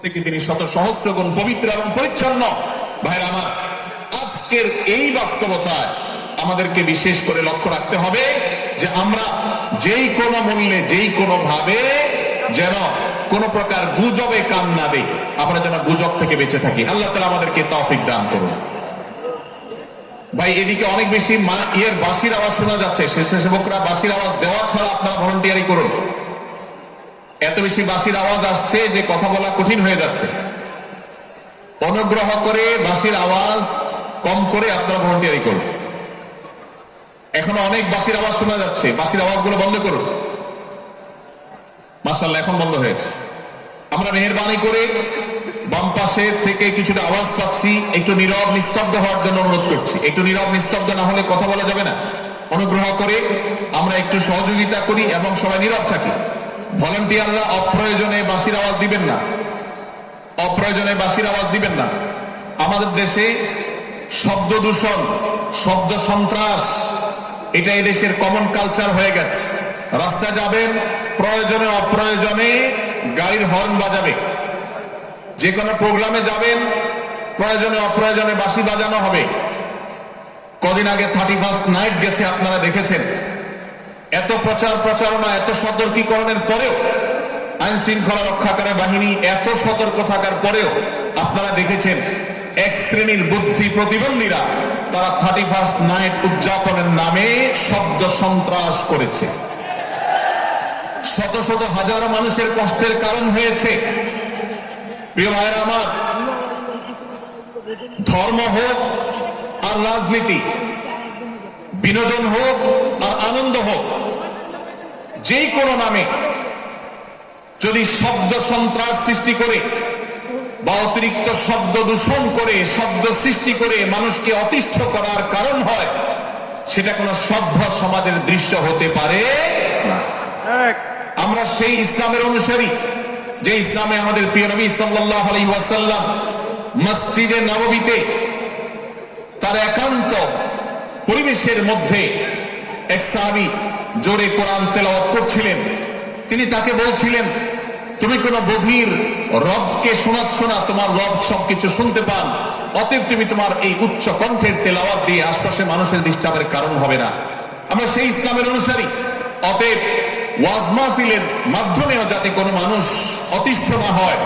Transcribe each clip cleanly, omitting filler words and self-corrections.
থেকে তিনি শত সহস্র গুণ পবিত্র এবং পরিচ্ছন্ন। ভাইরা আমার, আজকের এই বাস্তবতায় আমাদেরকে বিশেষ করে লক্ষ্য রাখতে হবে যে আমরা যেই কোনো মূল্যে যেই কোনো ভাবে যেন কোন প্রকার গুজবে কান না দেই, আমরা যেন গুজব থেকে বেঁচে থাকি। আল্লাহ তাআলা আমাদেরকে তৌফিক দান করুন। ভাই, এদিকে অনেক বেশি বাঁশির আওয়াজ শোনা যাচ্ছে। স্বেচ্ছাসেবকরা বাঁশির আওয়াজ দেওয়া ছাড়া আপনারা ভলান্টিয়ারি করুন। এত বেশি বাঁশির আওয়াজ আসছে যে কথা বলা কঠিন হয়ে যাচ্ছে। অনুগ্রহ করে বাঁশির আওয়াজ কম করে আপনারা ভলান্টিয়ারি করুন। এখনো অনেক বাঁশির আওয়াজ শোনা যাচ্ছে, বাঁশির আওয়াজগুলো বন্ধ করুন। মাশাআল্লাহ, এখন বন্ধ হয়েছে। আমরা মেহেরবানি করে বাম পাশে থেকে কিছুটা আওয়াজ পাচ্ছি, একটু নীরব নিস্তব্ধ হওয়ার জন্য অনুরোধ করছি। একটু নীরব নিস্তব্ধ না হলে কথা বলা যাবে না। অনুগ্রহ করে আমরা একটু সহযোগিতা করি এবং সবাই নীরব থাকি। ভলান্টিয়াররা অপ্রয়োজনে বাঁশির আওয়াজ দিবেন না, অপ্রয়োজনে বাঁশির আওয়াজ দিবেন না। আমাদের দেশে শব্দ দূষণ, শব্দ সন্ত্রাস, এটা এদেশের কমন কালচার হয়ে গেছে। রাস্তা যাবেন, প্রয়োজনে অপ্রয়োজনে গাড়ির হর্ন বাজাবে। যে কোনো প্রোগ্রামে যাবেন, প্রয়োজনে অপ্রয়োজনে বাঁশি বাজানো হবে। কদিন আগে 31st নাইট গেছে, আপনারা দেখেছেন। এত প্রচার প্রচারণা, এত সতর্কীকরণের পরেও, আইন শৃঙ্খলা রক্ষাকারী বাহিনী এত সতর্ক থাকার পরেও আপনারা দেখেছেন এক শ্রেণীর বুদ্ধি প্রতিবন্ধীরা তারা 31st নাইট উদযাপনের নামে শব্দ সন্ত্রাস করেছে। শত শত হাজারো মানুষের কষ্টের কারণ হয়েছে। প্রিয় ভাইরা আমার, ধর্ম হোক আর রাজনীতি, বিনোদন হোক আর আনন্দ হোক, যেই কোনো নামে যদি শব্দ সন্ত্রাস সৃষ্টি করে বা অতিরিক্ত শব্দ দূষণ করে, শব্দ সৃষ্টি করে মানুষকে অতিষ্ঠ করার কারণ হয়, সেটা কোন সভ্য সমাজের দৃশ্য হতে পারে না। আমরা সেই ইসলামের অনুসারী যে ইসলামে আমাদের প্রিয় নবী সাল্লাল্লাহু আলাইহি ওয়াসাল্লাম মসজিদে নববীতে তার একান্ত পরিবেশের মধ্যে এক সাহাবী জোরে কোরআন তেলাওয়াত করছিলেন। তিনি তাকে বলছিলেন, তুমি কোন বধির রবকে শোনাচ্ছ না, তোমার রব সবকিছু শুনতে পান, অতএব তুমি তোমার এই উচ্চ কণ্ঠের তেলাওয়াত দিয়ে আশপাশে মানুষের ডিস্টার্বের কারণ হবে না। আমরা সেই ইসলামের অনুসারী। অতএব ওয়াজ মাহফিলের মাধ্যমেও যাতে কোনো মানুষ অতিষ্ঠ না হয়,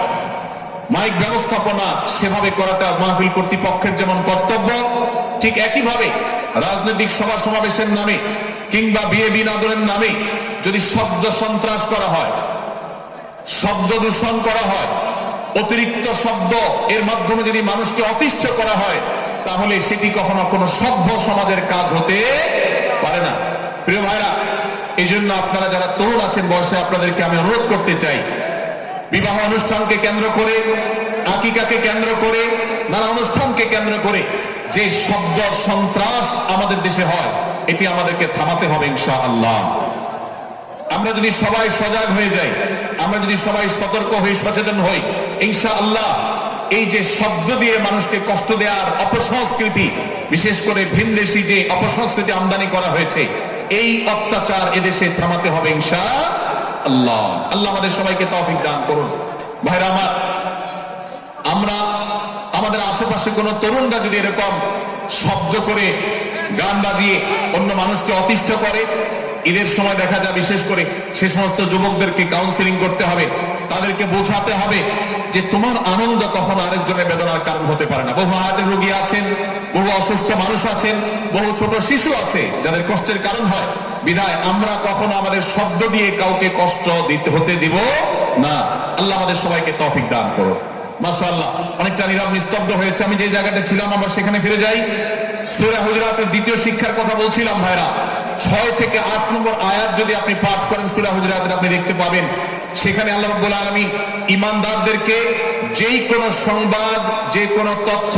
মাইক ব্যবস্থাপনা সেভাবে করাটা মাহফিল কর্তৃপক্ষের যেমন কর্তব্য, ঠিক একইভাবে রাজনৈতিক সভা সমাবেশের নামে কিংবা বিয়ে বিনোদনের নামে যদি শব্দ সন্ত্রাস করা হয়, শব্দ দূষণ করা হয়, অতিরিক্ত শব্দ এর মাধ্যমে যদি মানুষকে অতিষ্ঠ করা হয়, তাহলে সেটি কখনো কোনো সভ্য সমাজের কাজ হতে পারে না। প্রিয় ভাইরা, এই জন্য আপনারা যারা তরুণ আছেন বয়সে, আপনাদেরকে আমি অনুরোধ করতে চাই, বিবাহ অনুষ্ঠানকে কেন্দ্র করে, আকিকাকে কেন্দ্র করে, নানা অনুষ্ঠানকে কেন্দ্র করে যে শব্দ সন্ত্রাস আমাদের দেশে হয়, এটি আমাদেরকে থামাতে হবে ইনশাআল্লাহ। আমরা যদি সবাই সজাগ হয়ে যাই, আমরা যদি সবাই সতর্ক হই, সচেতন হই, ইনশাআল্লাহ এই যে শব্দ দিয়ে মানুষকে কষ্ট দেওয়ার অপসংস্কৃতি, বিশেষ করে ভিনদেশী যে অপসংস্কৃতি আমদানি করা হয়েছে, এই অত্যাচার এদেশে থামাতে হবে ইনশাআল্লাহ। আল্লাহ আমাদের সবাইকে তৌফিক দান করুন। ভাইরা আমার, আমরা আমাদের আশেপাশে কোনো তরুণরা যদি এরকম শব্দ করে, গান বাজিয়ে অন্য মানুষকে অতিষ্ঠ করে, ঈদের সময় দেখা যায় বিশেষ করে সে সমস্ত যুবকদেরকে কাউন্সিলিং করতে হবে, তাদেরকে বোঝাতে হবে যে তোমার আনন্দ কখনো আরেকজনের বেদনার কারণ হতে পারে না। বহু হার্টের রোগী আছেন, বহু অসুস্থ মানুষ আছেন, বহু ছোট শিশু আছে যাদের কষ্টের কারণ হয়। বিধায় আমরা কখনো আমাদের শব্দ দিয়ে কাউকে কষ্ট হতে দিব না। আল্লাহ আমাদের সবাইকে তৌফিক দান করুন। মাশাআল্লাহ, অনেকটা নীরব নিস্তব্ধ হয়েছে। আমি যে জায়গাটা ছিলাম আবার সেখানে ফিরে যাই। সূরা হুজুরাতের দ্বিতীয় শিক্ষার কথা বলছিলাম। ভাইরা, 6 থেকে 8 নম্বর আয়াত যদি আপনি পাঠ করেন সূরা হুজুরাতের, আপনি দেখতে পাবেন সেখানে আল্লাহ রাব্বুল আলামিন ঈমানদারদেরকে যেই কোনো সংবাদ, যে কোনো তথ্য,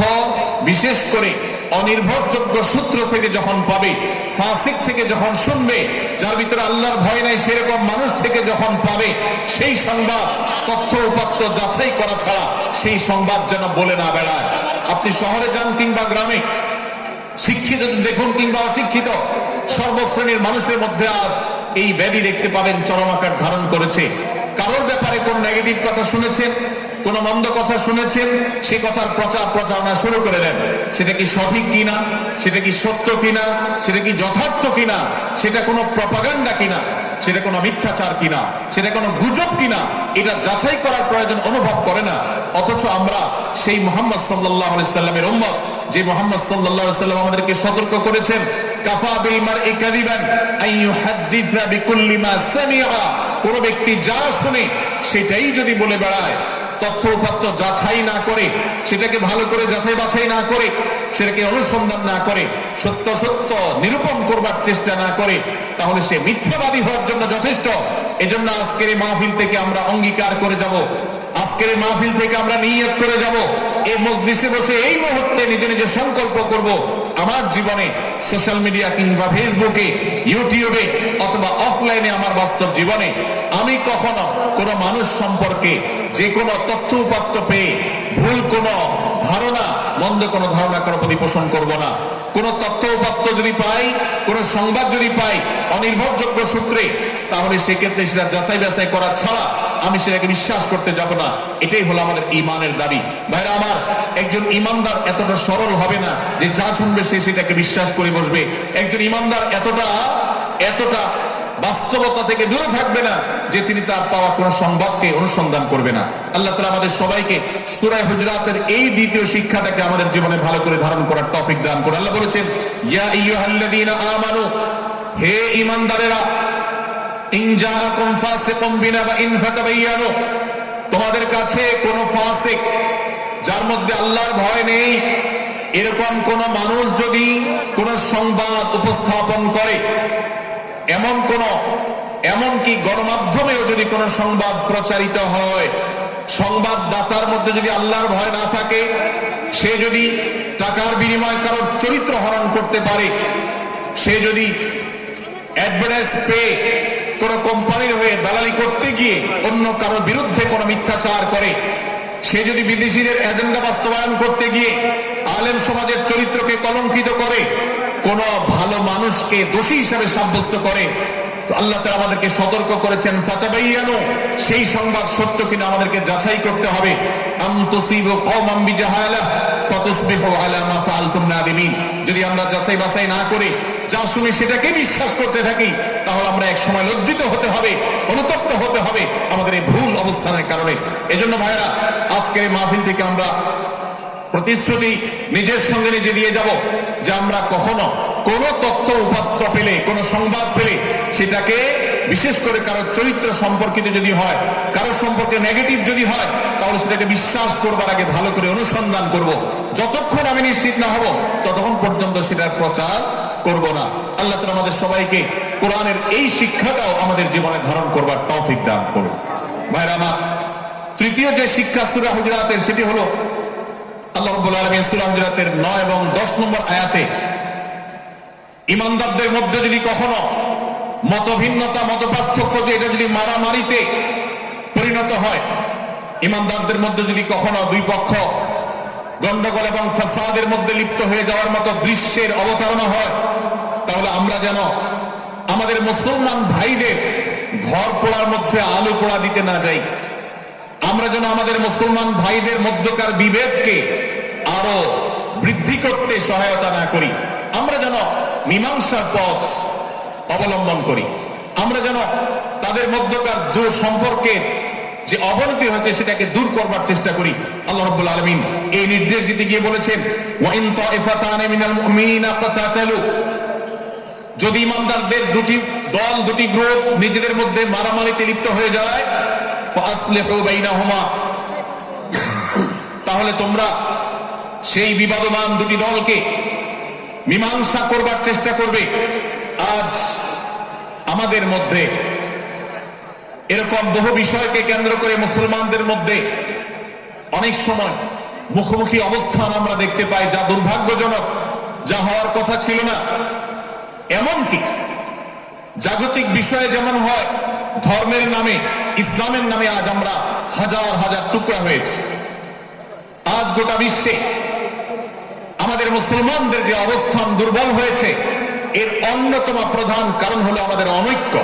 বিশেষ করে অনির্ভরযোগ্য সূত্র থেকে যখন পাবে, ফাসিক থেকে যখন শুনবে, যার ভিতরে আল্লাহর ভয় নাই সেরকম মানুষ থেকে যখন পাবে, সেই সংবাদ তথ্য উপাত্ত যাচাই করা ছাড়া সেই সংবাদ যেন বলে না বেড়ায়। আপনি শহরে যান কিংবা গ্রামে, শিক্ষিত দেখুন কিংবা অশিক্ষিত, সর্বশ্রেণীর মানুষের মধ্যে আজ এই ব্যাধি দেখতে পাবেন চরম আকার ধারণ করেছে। কারোর ব্যাপারে কোন নেগেটিভ কথা শুনেছেন, কোন মন্দ কথা শুনেছেন, সে কথার প্রচার প্রচারণা শুরু করে দেন। সেটা কি সঠিক কিনা, সেটা কি সত্য কিনা, সেটা কি যথার্থ কিনা, সেটা কোনো প্রপাগান্ডা কিনা, সেটা কোনো মিথ্যাচার কিনা, সেটা কোনো গুজব কিনা, এটা যাচাই করার প্রয়োজন অনুভব করে না। অথচ আমরা সেই মুহাম্মদ সাল্লাল্লাহু আলাইহি সাল্লামের উম্মত, যে মুহাম্মদ সাল্লাল্লাহু আলাইহি সাল্লাম আমাদেরকে সতর্ক করেছেন, কাফা বিল মারই কাযিবান আন ইউহাদ্দিসা বিকুল্লি মা সামিআ, কোন ব্যক্তি যা শুনে সেটাই যদি বলে বেড়ায়, তথ্য উপাত্ত যাচাই না করে, সেটাকে ভালো করে যাচাই বাছাই না করে, সেটাকে অনুসন্ধান না করে, সত্য সত্য নিরূপণ করবার চেষ্টা না করে, তাহলে সে মিথ্যাবাদী হওয়ার জন্য যথেষ্ট। এজন্য আজকের এই মাহফিল থেকে আমরা অঙ্গীকার করে যাব, আজকের এই মাহফিল থেকে আমরা নিয়ত করে যাব, এই মজলিসে বসে এই মুহূর্তে নিজে নিজে সংকল্প করব, আমার জীবনে সোশ্যাল মিডিয়া কিংবা ফেসবুকে, ইউটিউবে অথবা অফলাইনে আমার বাস্তব জীবনে আমি কখনো কোনো মানুষ সম্পর্কে যে কোনো তথ্য উপাত্ত পেয়ে ভুল কোনো ধারণা, মন্দ কোনো ধারণা কারো প্রতি পোষণ করব না। কোন তথ্য উপাত্ত যদি পাই, কোন সংবাদ যদি পাই অনির্ভরযোগ্য সূত্রে, তাহলে সেক্ষেত্রে সেটা যাচাই বাছাই করা ছাড়া আমি সেটাকে বিশ্বাস করতে যাব না। এটাই হলো আমাদের ঈমানের দাবি। ভাইরা আমার, একজন ঈমানদার এতটা সরল হবে না যে যা শুনবে সে সেটাকে বিশ্বাস করে বসবে। একজন ঈমানদার এতটা বাস্তবতা থেকে দূরে থাকবে না যে তিনি তার পাওয়া কোন সংবাদকে অনুসন্ধান করবে না। আল্লাহ তাআলা আমাদের সবাইকে সূরা হুজুরাতের এই দ্বিতীয় শিক্ষাটাকে আমাদের জীবনে ভালো করে ধারণ করার তৌফিক দান করুন। আল্লাহ বলেছেন, ইয়া আইয়ুহাল্লাযীনা আমানু, হে ঈমানদারেরা, ইন জাআকুম ফাসিকুম বিনাবাইন ফাতাবায়ানু, তোমাদের কাছে কোন ফাসিক, যার মধ্যে আল্লাহর ভয় নেই, এরকম কোন মানুষ যদি কোন সংবাদ উপস্থাপন করে, এমনকি গণমাধ্যমেও যদি কোন সংবাদ প্রচারিত হয়, সংবাদদাতার মধ্যে যদি আল্লাহর ভয় না থাকে, সে যদি টাকার বিনিময়ে কারোর চরিত্র হরণ করতে পারে, সে যদি অ্যাডভার্টাইজ পেয়ে কোন কোম্পানির হয়ে দালালি করতে গিয়ে অন্য কারোর বিরুদ্ধে কোন মিথ্যাচার করে, সে যদি বিদেশিদের এজেন্ডা বাস্তবায়ন করতে গিয়ে আলেম সমাজের চরিত্রকে কলঙ্কিত করে, কোন ভালো মানুষকে দোষী হিসাবে সাব্যস্ত করে, তো আল্লাহ তাআলা আমাদেরকে সতর্ক করেছেন, ফাতাবায়ানু, সেই সংবাদ সত্য কিনা আমাদেরকে যাচাই করতে হবে। আম তুসিবু কওমান বিজাহালাহ ফাতুসবিহু আলা মা ফাআলতুম নাদিমিন, যদি আমরা যাচাই বাছাই না করে যা শুনি সেটাকে বিশ্বাস করতে থাকি, তাহলে আমরা এক সময় লজ্জিত হতে হবে, অনুতপ্ত হতে হবে আমাদের এই ভুল অবস্থানের কারণে। এজন্য ভাইরা, আজকের এই মাহফিল থেকে আমরা প্রতিশ্রুতি নিজের সঙ্গে নিজে দিয়ে যাব যে আমরা কখনো কোন তথ্য উপাত্ত পেলে, কোন সংবাদ পেলে, সেটাকে বিশেষ করে কারোর চরিত্র সম্পর্কিত যদি হয়, কারোর সম্পর্কে নেগেটিভ যদি হয়, তাহলে সেটাকে বিশ্বাস করবার আগে ভালো করে অনুসন্ধান করব। যতক্ষণ আমি নিশ্চিত না হব ততক্ষণ পর্যন্ত সেটার প্রচার করব না। আল্লাহ তাআলা আমাদের সবাইকে কোরআনের এই শিক্ষাটাও আমাদের জীবনে ধারণ করবার তৌফিক দান করুন। ভাইরা আমার, তৃতীয় যে শিক্ষা সূরা হুজুরাতের, সেটি হলো আল্লাহ রাব্বুল আলামিন সূরা হুজুরাতের 9 এবং 10 নম্বর আয়াতে ঈমানদারদের মধ্যে যদি কখনো মতভিন্নতা, মতপার্থক্য, যে এটা যদি মারামারিতে পরিণত হয়, ঈমানদারদের মধ্যে যদি কখনো দুই পক্ষ গন্ডগোল এবং ফাসাদের মধ্যে লিপ্ত হয়ে যাওয়ার মতো দৃশ্যের অবতারণা হয়, তাহলে আমরা যেন আমাদের মুসলমান ভাইদের ঘর পোড়ার মধ্যে আলু পোড়া দিতে না যাই। আমরা যেন আমাদের মুসলমান ভাইদের মধ্যকার বিভেদকে আরো বৃদ্ধি করতে সহায়তা না করি। আমরা যেন মীমাংসার পথ অবলম্বন করি। আমরা যেন তাদের মধ্যকার সম্পর্কে যে অবনতি হয়েছে সেটাকে দূর করবার চেষ্টা করি। আল্লাহ রাব্বুল আলামিন এই নির্দেশ দিতে গিয়ে বলেছেন, ওয়া ইন তাইফাতানি মিনাল মুমিনিনা ফাতাতালু, যদি ইমানদারদের দুটি দল, দুটি গ্রুপ নিজেদের মধ্যে মারামারিতে লিপ্ত হয়ে যায়, ফাসলিহু বাইনাহুমা, তাহলে তোমরা সেই বিবাদমান দুটি দলকে মীমাংসা করবার চেষ্টা করবে। আজ আমাদের মধ্যে এরকম বহু বিষয়কে কেন্দ্র করে মুসলমানদের মধ্যে অনেক সময় মুখোমুখি অবস্থান আমরা দেখতে পাই, যা দুর্ভাগ্যজনক, যা হওয়ার কথা ছিল না। এমনকি জাগতিক বিষয়ে যেমন হয়, ধর্মের নামে, ইসলামের নামে আজ আমরা হাজার হাজার টুকরা হয়েছি। আজ গোটা বিশ্বে আমাদের মুসলমানদের যে অবস্থান দুর্বল হয়েছে, এর অন্যতম প্রধান কারণ হলো আমাদের অনৈক্য।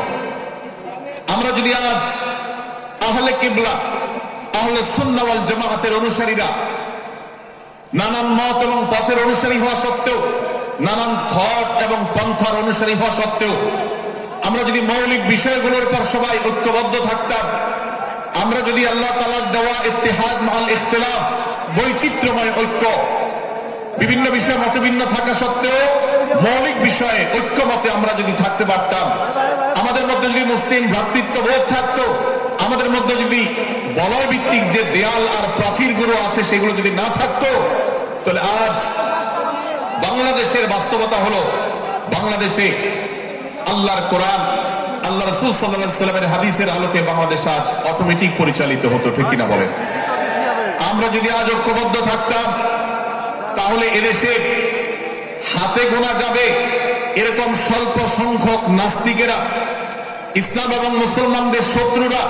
আমরা যদি আজ আহলে কিবলা, আহলে সুন্নাহ ওয়াল জামাআতের অনুসারীরা নানান মত এবং পথের অনুসারী হওয়া সত্ত্বেও, নানান থট এবং পন্থার অনুসারী হওয়া সত্ত্বেও আমরা যদি মৌলিক বিষয়গুলোর উপর সবাই ঐক্যবদ্ধ থাকতাম, আমরা যদি আল্লাহ তাআলার দেওয়া ইত্তেহাদ মাল ইখতিলাফ, বৈচিত্র্যময় ঐক্য, বিভিন্ন বিষয়ে মতভিন্ন থাকা সত্ত্বেও মৌলিক বিষয়ে ঐক্যমতে আমরা যদি থাকতে পারতাম, আমাদের মধ্যে যদি মুসলিম ভ্রাতৃত্ববোধ থাকতো, আমাদের মধ্যে যদি বলয় ভিত্তিক যে দেয়াল আর প্রাচীরগুলো আছে সেগুলো যদি না থাকতো, তাহলে আজ বাংলাদেশের বাস্তবতা হলো, বাংলাদেশে আল্লাহর কোরআন, আল্লাহ রাসূল সাল্লাল্লাহু আলাইহি ওয়াসাল্লামের হাদিসের আলোকে বাংলাদেশ আজ অটোমেটিক পরিচালিত হতো, ঠিক কিনা বলেন? আমরা যদি আজ ঐক্যবদ্ধ থাকতাম, তাহলে এদেশে হাতে গোনা যাবে এরকম স্বল্প সংখ্যক নাস্তিকেরা, ইসলাম এবং মুসলমানদের শত্রুরা,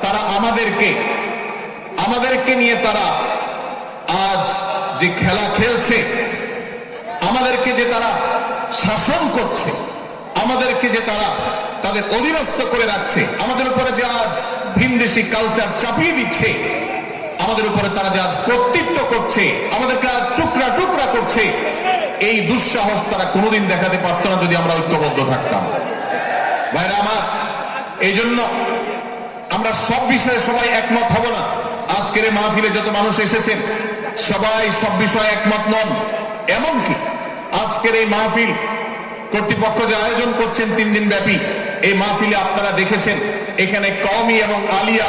তারা আমাদেরকে নিয়ে তারা আজ যে খেলা খেলছে, আমাদেরকে যে তারা শাসন করছে, আমাদেরকে যে তারা তাদের অধীনস্থ করে রাখছে, আমাদের উপরে যে আজ ভিনদেশি কালচার চাপিয়ে দিচ্ছে, আমাদের উপরে তারা যে আজ কর্তৃত্ব করছে, আমাদেরকে আজ টুকরা টুকরা করছে, এই দুঃসাহস তারা কোনোদিন দেখাতে পারত না যদি আমরা ঐক্যবদ্ধ থাকতাম। ভাইরা আমার, এই জন্য আমরা সব বিষয়ে সবাই একমত হব না। আজকের এই মাহফিলে যত মানুষ এসেছেন সবাই সব বিষয়ে একমত নন। এমনকি আজকের এই মাহফিল কর্তৃপক্ষ যে আয়োজন করছেন 3 দিন ব্যাপী, এই মাহফিলে আপনারা দেখেছেন এখানে কওমি এবং আলিয়া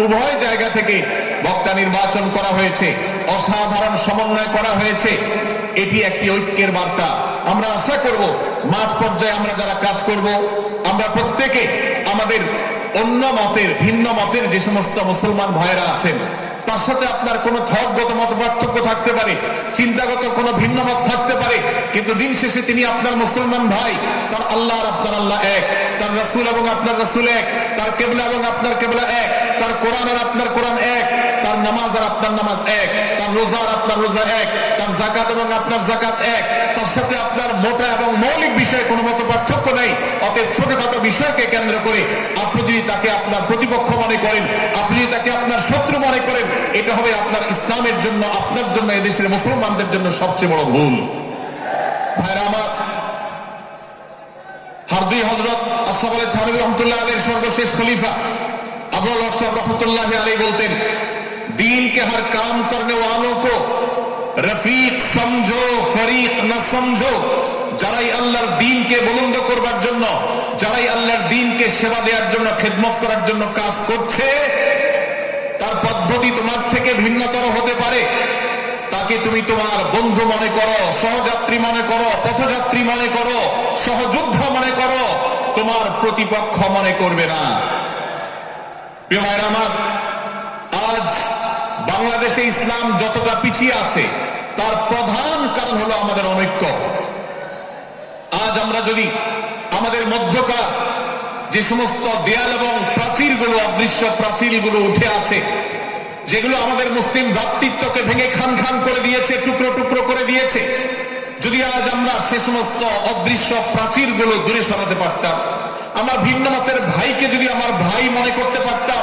উভয় জায়গা থেকে বক্তা নির্বাচন করা হয়েছে, অসাধারণ সমন্বয় করা হয়েছে। এটি একটি ঐক্যের বার্তা। আমরা আশা করব মাঠ পর্যায়ে আমরা যারা কাজ করব, আমরা প্রত্যেকে আমাদের অন্য মতের, ভিন্ন মতের যে সমস্ত মুসলমান ভাইরা আছেন, তার সাথে আপনার কোনো থটগত মত পার্থক্য থাকতে পারে, চিন্তাগত কোনো ভিন্ন মত থাকতে পারে, কিন্তু দিন শেষে তিনি আপনার মুসলমান ভাই। তার আল্লাহ আর আপনার আল্লাহ এক, তার রাসূল এবং আপনার রাসূল এক, তার কিবলা এবং আপনার কিবলা এক, তার কোরআন আর আপনার কোরআন এক, তার নামাজ আর আপনার নামাজ এক, তার রোজা আর আপনার রোজা এক, তার যাকাত এবং আপনার যাকাত এক, তার সাথে আপনার মোটা এবং মৌলিক বিষয়ে কোনো মত পার্থক্য নেই। অতএব ছোটখাটো বিষয়কে কেন্দ্র করে আপনি যদি তাকে আপনার প্রতিপক্ষ মনে করেন, আপনি যদি তাকে আপনার শত্রু মনে করেন, এটা হবে আপনার ইসলামের জন্য, আপনার জন্য, এদেশের মুসলমানদের জন্য সবচেয়ে বড় ভুল। ভাইরা আমার, হারদুই হযরত আশরাফ আলী থানভী রহমাতুল্লাহ আলাইহির সর্বশেষ খলিফা আবুল হক সাহেব রহমাতুল্লাহ আলাইহি বলতেন, दीन के हर काम करने वालों को रफीक समझो, फरीक न समझो। যারাই আল্লাহর দ্বীনকে বুলন্দ করবার জন্য, যারাই আল্লাহর দ্বীনকে সেবা দেওয়ার জন্য, খেদমত করার জন্য কাজ করছে, তার পদ্ধতি তোমার থেকে ভিন্নতর হতে পারে। তাকে তুমি তোমার বন্ধু মনে করো, সহযাত্রী মনে করো, পথযাত্রী মনে করো, সহযোদ্ধা মনে করো, তোমার প্রতিপক্ষ মনে করবে না। প্রিয় ভাইরা আমার, আজ বাংলাদেশে ইসলাম যতটা পিছিয়ে আছে তার প্রধান কারণ হলো আমাদের অনৈক্য। আজ আমরা যদি আমাদের মধ্যকার যে সমস্ত দেয়াল এবং প্রাচীরগুলো, অদৃশ্য প্রাচীরগুলো উঠে আছে, যেগুলো আমাদের মুসলিম ভ্রাতৃত্বকে ভেঙে খান খান করে দিয়েছে, টুকরো টুকরো করে দিয়েছে, যদি আজ আমরা সে সমস্ত অদৃশ্য প্রাচীরগুলো দূরে সরাতে পারতাম, আমার ভিন্ন মতের ভাইকে যদি আমার ভাই মনে করতে পারতাম,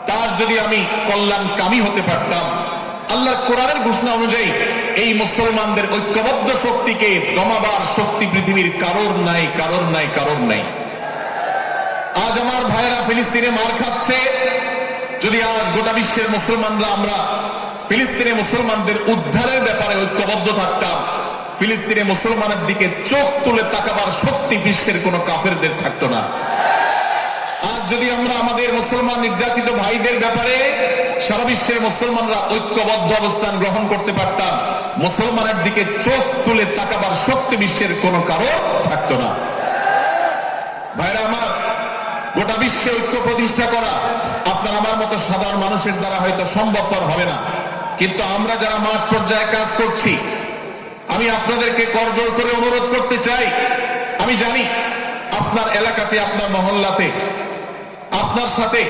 তার যদি আমি কল্যাণকামী হতে পারতাম, আল্লাহর কোরআনের ঘোষণা অনুযায়ী এই মুসলমানদের ঐক্যবদ্ধ শক্তিকে দমাবার শক্তি পৃথিবীর কারোর নাই, কারোর নাই, কারোর নাই। আজ আমার ভাইয়েরা ফিলিস্তিনে মার খাচ্ছে, যদি আজ গোটা বিশ্বের মুসলমানরা আমরা ফিলিস্তিনে মুসলমানদের উদ্ধারের ব্যাপারে ঐক্যবদ্ধ থাকতাম, ফিলিস্তিনে মুসলমানের দিকে চোখ তুলে তাকাবার শক্তি বিশ্বের কোন কাফেরদের থাকতো না। আজ যদি আমরা আমাদের মুসলমান নির্যাতিত ভাইদের ব্যাপারে সারা বিশ্বের মুসলমানরা ঐক্যবদ্ধ অবস্থান গ্রহণ করতে পারতাম, মুসলমানের দিকে চোখ তুলে তাকাবার শক্তি বিশ্বের কোন কারো থাকতো না। ভাইরা আমার, গোটা বিশ্বে ঐক্য প্রতিষ্ঠা করা আপনার আমার মতো সাধারণ মানুষের দ্বারা হয়তো সম্ভবপর হবে না, কিন্তু আমরা যারা মাঠ পর্যায়ে কাজ করছি, আমি আপনাদেরকে করজোড় করে অনুরোধ করতে চাই। আমি জানি আপনার এলাকাতে, আপনার মহল্লাতে, আপনার সাথে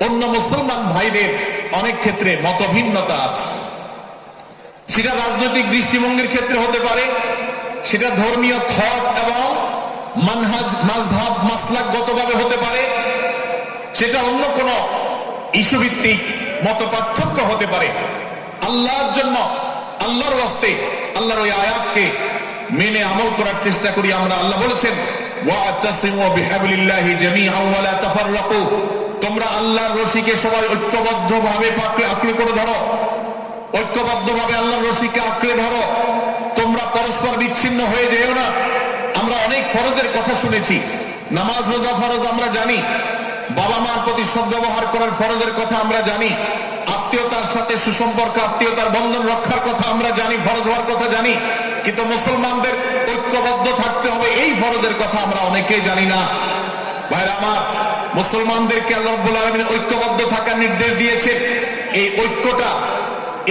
অন্য মুসলমান ভাইদের অনেক ক্ষেত্রে মতভিন্নতা আছে। সেটা রাজনৈতিক দৃষ্টিভঙ্গির ক্ষেত্রে হতে পারে, সেটা ধর্মীয় থট এবং মানহাজ, মাযহাব, মাসলাকগতভাবে হতে পারে, সেটা অন্য কোনো ইস্যুভিত্তিক মত পার্থক্য হতে পারে, আল্লাহর জন্য, আল্লাহর ওয়াস্তে আল্লাহর ওই আয়াতকে মেনে আমল করার চেষ্টা করি আমরা। আল্লাহ বলেছেন ওয়াতাসিমু বিহাবলিল্লাহি জামিআন ওয়া লা তাফাররাকু, তোমরা আল্লাহর রশিকে সবাই ঐক্যবদ্ধভাবে আঁকড়ে করে ধরো, ঐক্যবদ্ধভাবে আল্লাহর রশিকে আঁকড়ে ধরো, তোমরা পরস্পর বিচ্ছিন্ন হয়ে যেও না। আমরা অনেক ফরজের কথা শুনেছি, নামাজ রোজা ফরজ আমরা জানি, বাবা মার প্রতি সদ্ব্যবহার করার ফরজের কথা আমরা জানি, আত্মীয়তার সাথে সুসম্পর্ক আত্মীয়তার বন্ধন রক্ষার কথা আমরা জানি, ফরজ হওয়ার কথা জানি, কিন্তু মুসলমানদের ঐক্যবদ্ধ থাকতে হবে এই ফরজের কথা আমরা অনেকেই জানি না। ভাইরা আমার, মুসলমানদেরকে আল্লাহ রাব্বুল আলামিন ঐক্যবদ্ধ থাকার নির্দেশ দিয়েছে। এই ঐক্যটা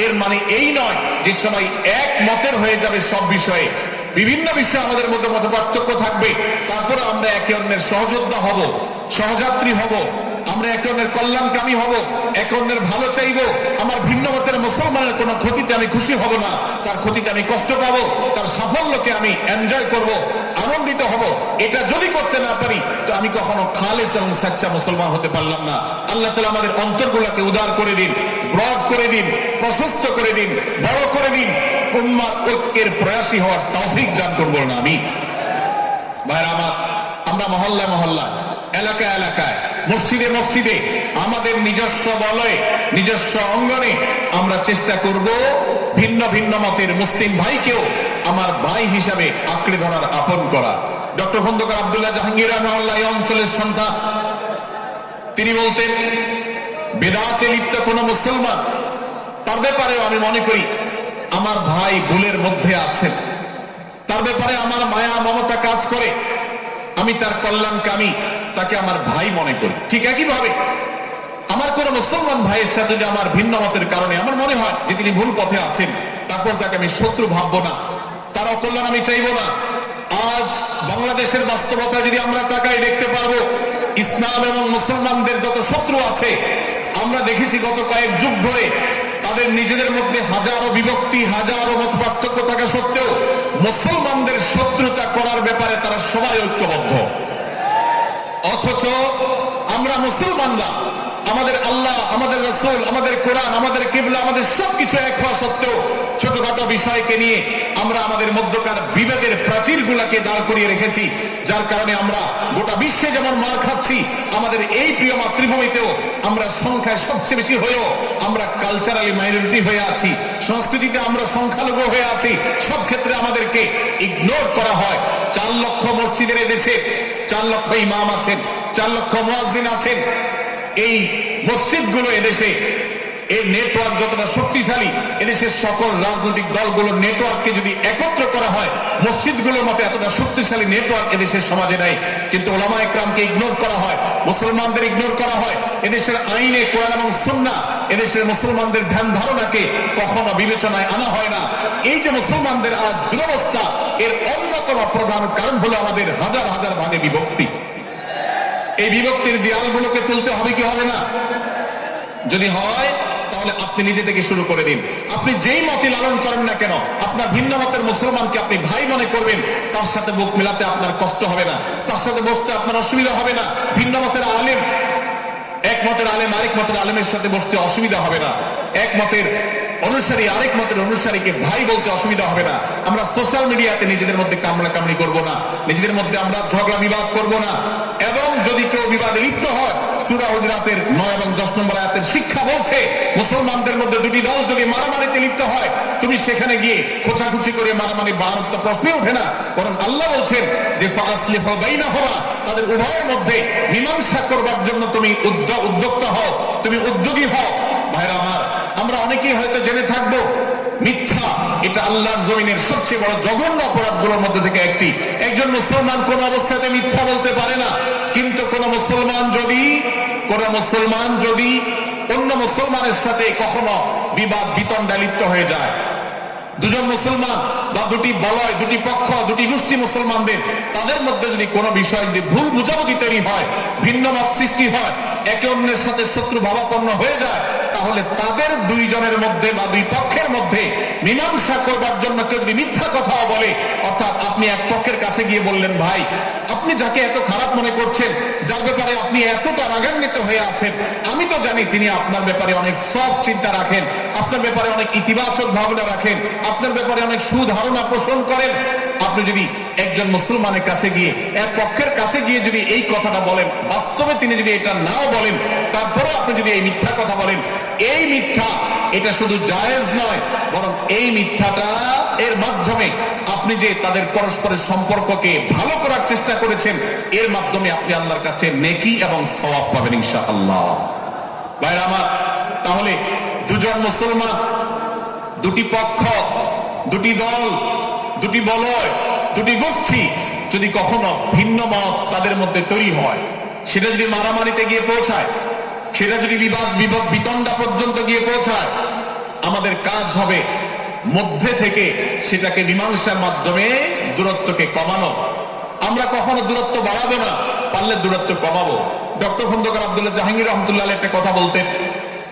এর মানে এই নয় যে সবাই এক মতের হয়ে যাবে সব বিষয়ে, বিভিন্ন বিষয়ে আমাদের মধ্যে মত পার্থক্য থাকবে, তারপরে আমরা একে অন্যের সহযোদ্ধা হব, সহযাত্রী হব, আমরা একে অন্যের কল্যাণকামী হব, একে অন্যের ভালো চাইব। আমার ভিন্ন মতের মুসলমানের কোনো ক্ষতিতে আমি খুশি হব না, তার ক্ষতিতে আমি কষ্ট পাবো, তার সাফল্যকে আমি এনজয় করব, আনন্দিত হব। এটা যদি করতে না পারি তো আমি কখনো খালেস এবং সাচ্চা মুসলমান হতে পারলাম না। আল্লাহ তাআলা আমাদের অন্তরগুলোকে উদার করে দিন, ব্রড করে দিন, প্রশস্ত করে দিন, বড় করে দিন, উম্মার ঐক্যের প্রয়াসী হওয়ার তৌফিক দান করবো না আমি। ভাইরা আমার, আমরা মহল্লায় মহল্লায়, এলাকায় এলাকায়, মসজিদে মসজিদে, আমাদের নিজস্ব বলয়ে, নিজস্ব অঙ্গনে আমরা চেষ্টা করব ভিন্ন ভিন্ন মতের মুসলিম ভাইকেও আমার ভাই হিসাবে আঁকড়ে ধরার, আপন করা। ডক্টর খন্দকার আব্দুল্লাহ জাহাঙ্গীর রাহিমাহুল্লাহ এই অঞ্চলের সন্তান, তিনি বলতেন বেদাতে লিপ্ত কোন মুসলমান, তার ব্যাপারেও আমি মনে করি আমার ভাই ভুলের মধ্যে আছেন, তার ব্যাপারে আমার মায়া মমতা কাজ করে, আমি তার কল্যাণকামী, তাকে আমার ভাই মনে করি। ঠিক একইভাবে আমার কোন মুসলমান ভাইয়ের সাথে যদি আমার ভিন্ন মতের কারণে আমার মনে হয় যে তিনি ভুল পথে আছেন, তারপর তাকে আমি শত্রু ভাববো না, তার অকল্যাণ আমি চাইবো না। আজ বাংলাদেশের বাস্তবতা যদি আমরা তাকাই দেখতে পারবো, ইসলাম এবং মুসলমানদের যত শত্রু আছে, আমরা দেখেছি গত কয়েক যুগ ধরে তাদের নিজেদের মধ্যে হাজারো বিভক্তি, হাজারো মত পার্থক্য থাকা সত্ত্বেও মুসলমানদের শত্রুতা করার ব্যাপারে তারা সবাই ঐক্যবদ্ধ। অথচ আমরা মুসলমানরা আমাদের আল্লাহ, আমাদের রাসূল, আমাদের কোরআন, আমাদের কিবলা, আমাদের সবকিছু এক হওয়া সত্ত্বেও ছোটখাটো বিষয়কে নিয়ে আমরা আমাদের মধ্যকার বিভেদের প্রাচীরগুলোকে দাঁড় করিয়ে রেখেছি, যার কারণে আমরা গোটা বিশ্বে যেমন মার খাচ্ছি, আমাদের এই প্রিয় মাতৃভূমিতেও আমরা সংখ্যায় সবচেয়ে বেশি হয়েও আমরা কালচারালি মাইনরিটি হয়ে আছি, সংস্কৃতিতে আমরা সংখ্যালঘু হয়ে আছি, সব ক্ষেত্রে আমাদেরকে ইগনোর করা হয়। 4 লক্ষ মসজিদের দেশে 4 লক্ষ ইমাম আছেন, 4 লক্ষ মুয়াজ্জিন আছেন। এই মসজিদগুলো এদেশে, এর নেটওয়ার্ক যতটা শক্তিশালী, এদেশের সকল রাজনৈতিক দলগুলোর নেটওয়ার্ককে যদি একত্র করা হয়, মসজিদগুলোর মতো এতটা শক্তিশালী নেটওয়ার্ক এদেশের সমাজে নাই। কিন্তু ওলামা ইকরামকে ইগনোর করা হয়, মুসলমানদের ইগনোর করা হয়, এদেশের আইনে কোরআন এবং সুন্নাহ, এদেশের মুসলমানদের ধ্যান ধারণাকে কখনো বিবেচনায় আনা হয় না। এই যে মুসলমানদের আজ দুরবস্থা, এর অন্যতম প্রধান কারণ হলো আমাদের হাজার হাজার ভাগে বিভক্তি। এই বিভক্তির দেয়ালগুলোকে তুলতে হবে কি হবে না? যদি হয় তাহলে আপনি নিজে থেকে শুরু করে দিন। আপনি যেই মতই লালন করেন না কেন, আপনার ভিন্ন মতের মুসলমানকে আপনি ভাই মনে করবেন, তার সাথে বুক মিলাতে আপনার কষ্ট হবে না, তার সাথে বসতে আপনার অসুবিধা হবে না। ভিন্ন মতের আলেম, এক মতের আলেম আরেক মতের আলেমের সাথে বসতে অসুবিধা হবে না, এক মতের অনুসারী আরেক মতের অনুসারীকে ভাই বলতে অসুবিধা হবে না। আমরা সোশ্যাল মিডিয়াতে নিজেদের মধ্যে কামড়া কামড়ি করবো না, নিজেদের মধ্যে আমরা ঝগড়া বিবাদ করবো না। এবং যদি কেউ বিবাদে লিপ্ত হয়, সূরা হুজুরাতের 9 এবং 10 নম্বর আয়াতের শিক্ষা বলছে, মুসলমানদের মধ্যে দুটি দল যদি মারামারিতে লিপ্ত হয়, তুমি সেখানে গিয়ে খোঁচাখুচি করে মারামারি বাড়ানোর তো প্রশ্নই ওঠে না, বরং আল্লাহ বলছেন যে ফাসলিহু বাইনাহুমা, তাদের উভয়ের মধ্যে মীমাংসা করবার জন্য তুমি উদ্যোক্তা হও, তুমি উদ্যোগী হও। ভাইরা আমার, আমরা অনেকেই হয়তো জেনে থাকবো মিথ্যা এটা আল্লাহর জমিনের সবচেয়ে বড় জঘন্য অপরাধগুলোর মধ্যে থেকে একটি। একজন মুসলমান কোন অবস্থাতে মিথ্যা বলতে পারে না, কিন্তু কোন মুসলমান যদি অন্য মুসলমানের সাথে কখনো বিবাদ বিতণ্ডায় লিপ্ত হয়ে যায়, দুজন মুসলমান বা দুটি বলয়, দুটি পক্ষ, দুটি গোষ্ঠী মুসলমানদের, তাদের মধ্যে যদি কোনো বিষয় যদি ভুল বুঝাবুঝি তৈরি হয়, ভিন্ন মত সৃষ্টি হয়, একে অন্যের সাথে শত্রু ভাবাপন্ন হয়ে যায়, তাহলে তাদের দুইজনের মধ্যে বা দুই পক্ষের মধ্যে মীমাংসা করবার জন্য কেউ যদি মিথ্যা কথাও বলে, অর্থাৎ আপনি এক পক্ষের কাছে গিয়ে বললেন, ভাই আপনি যাকে এত খারাপ মনে করছেন, যার ব্যাপারে আপনি এতটা রাগান্বিত হয়ে আছেন, আমি তো জানি তিনি আপনার ব্যাপারে অনেক সৎ চিন্তা রাখেন, আপনার ব্যাপারে অনেক ইতিবাচক ভাবনা রাখেন, আপনার ব্যাপারে অনেক সুধারণা পোষণ করেন। আপনি যদি একজন মুসলমানের কাছে গিয়ে, এক পক্ষের কাছে গিয়ে যদি এই কথাটা বলেন, বাস্তবে তিনি যদি এটা নাও বলেন, তারপরে আপনি যদি এই মিথ্যা কথা বলেন, এই মিথ্যা এটা শুধু জায়েজ নয়, বরং এই মিথ্যাটা এর মাধ্যমে আপনি যে তাদের পরস্পরের সম্পর্ককে ভালো করার চেষ্টা করেছেন, এর মাধ্যমে আপনি আল্লাহর কাছে নেকি এবং সওয়াব পাবেন ইনশাআল্লাহ। ভাইরা আমার, তাহলে দুজন মুসলমান, দুটি পক্ষ, দুটি দল, দুটি বলয়, দুটি গোষ্ঠী যদি কখনো ভিন্ন মত তাদের মধ্যে তৈরি হয়, সেটা যদি মারামারিতে গিয়ে পৌঁছায়, সেটা যদি বিবাদ বিতণ্ডা পর্যন্ত গিয়ে পৌঁছায়, আমাদের কাজ হবে মধ্যে থেকে সেটাকে মীমাংসার মাধ্যমে দূরত্বকে কমানো। আমরা কখনো দূরত্ব বাড়াবো না, পারলে দূরত্ব কমাবো। ডক্টর খন্দকার আব্দুল্লাহ জাহাঙ্গীর রহমতুল্লাহ একটা কথা বলতেন,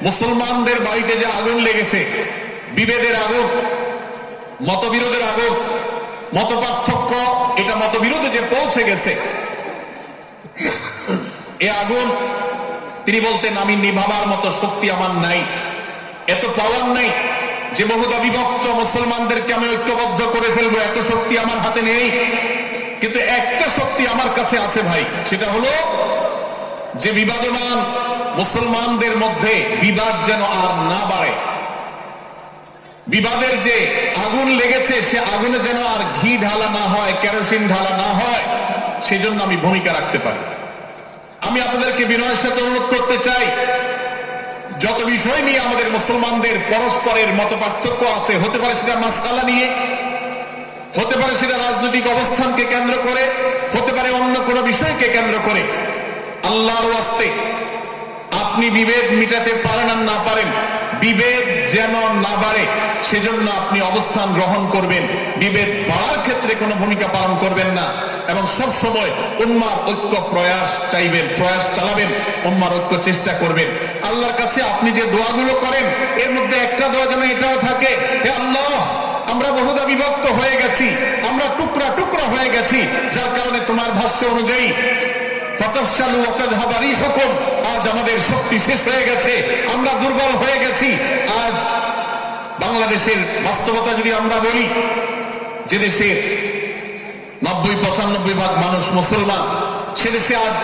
মুসলমানদের বাড়িতে যে আগুন লেগেছে, বিভেদের আগুন, মতবিরোধের আগুন, মত পার্থক্য, এটা মতবিরোধে যে পৌঁছে গেছে, এ আগুন তিনি বলতেন, আমি নিভাবার মতো শক্তি আমার নাই, এত পাওয়ার নাই যে বহুদা বিভক্ত মুসলমানদেরকে আমি ঐক্যবদ্ধ করে ফেলবো, এত শক্তি আমার হাতে নেই। কিন্তু একটা শক্তি আমার কাছে আছে ভাই, সেটা হলো যে বিবাদমান মুসলমানদের মধ্যে বিবাদ যেন আর না বাড়ে, বিবাদের যে আগুন লেগেছে সে আগুনে যেন আর ঘি ঢালা না হয়, কেরোসিন ঢালা না হয়, সেজন্য আমি ভূমিকা রাখতে পারি। আমি আপনাদেরকে বিনয়ের সাথে অনুরোধ করতে চাই, যত বিষয় নিয়ে আমাদের মুসলমানদের পরস্পরের মত পার্থক্য আছে, হতে পারে সেটা মাসআলা নিয়ে, হতে পারে সেটা রাজনৈতিক অবস্থানকে কেন্দ্র করে, হতে পারে অন্য কোনো বিষয়কে কেন্দ্র করে, আল্লাহর ওয়াস্তে আপনি বিভেদ মিটাতে পারেন আর না পারেন, বিভেদ যেন না বাড়ে সেজন্য আপনি অবস্থান গ্রহণ করবেন, বিভেদ বাড়ার ক্ষেত্রে কোনো ভূমিকা পালন করবেন না, এবং সব সময় উম্মার ঐক্য প্রয়াস চাইবেন, প্রয়াস চালাবেন, উম্মার ঐক্য চেষ্টা করবেন। আল্লাহর কাছে আপনি যে দোয়াগুলো করেন, এর মধ্যে একটা দোয়া যেন এটাও থাকে, হে আল্লাহ, আমরা বহুদা বিভক্ত হয়ে গেছি, আমরা টুকরা টুকরা হয়ে গেছি, যার কারণে তোমার ভাষ্য অনুযায়ী ফাতাফশালু ওয়া তাযহাবা রিহুকুম, আজ আমাদের শক্তি শেষ হয়ে গেছে, আমরা দুর্বল হয়ে গেছি। আজ বাংলাদেশের বাস্তবতা যদি আমরা বলি, যে দেশের 90-95 ভাগ মানুষ মুসলমান, সে দেশে আজ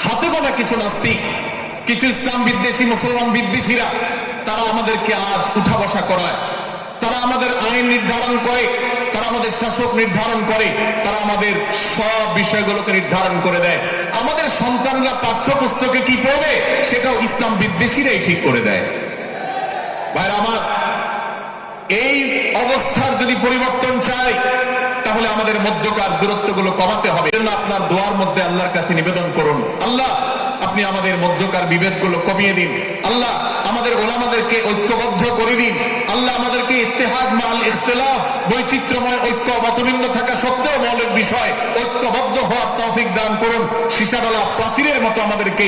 হাতে গোনা কিছু নাস্তিক, কিছু ইসলাম বিদ্বেষী, মুসলমান বিদ্বেষীরা, তারা আমাদেরকে আজ উঠা বসা করায়, তারা আমাদের আইন নির্ধারণ করে, তারা আমাদের শাসক নির্ধারণ করে, তারা আমাদের সব বিষয়গুলোকে নির্ধারণ করে দেয়। আমাদের সন্তানরা পাঠ্যপুস্তকে কি পড়বে সেটাও ইসলাম বিদ্বেষীরাই ঠিক করে দেয়। ভাইরা আমার, এই অবস্থার যদি পরিবর্তন চাই, তাহলে আমাদের মধ্যকার দূরত্বগুলো কমাতে হবে। এজন্য আপনার দোয়ার মধ্যে আল্লাহর কাছে নিবেদন করুন, আল্লাহ আপনি আমাদের মধ্যকার বিভেদগুলো কমিয়ে দিন, আল্লাহ আমাদের ওলামাদেরকে ঐক্যবদ্ধ করে দিন, আল্লাহ আমাদেরকে ইত্তেহাদ মাল ইখতিলাফ, বৈচিত্র্যময় ঐক্য, মতভিন্ন থাকা সত্ত্বেও মৌলিক বিষয় ঐক্যবদ্ধ হওয়ার তৌফিক দান করুন। সীসাডলা প্রাচীরের মতো আমাদেরকে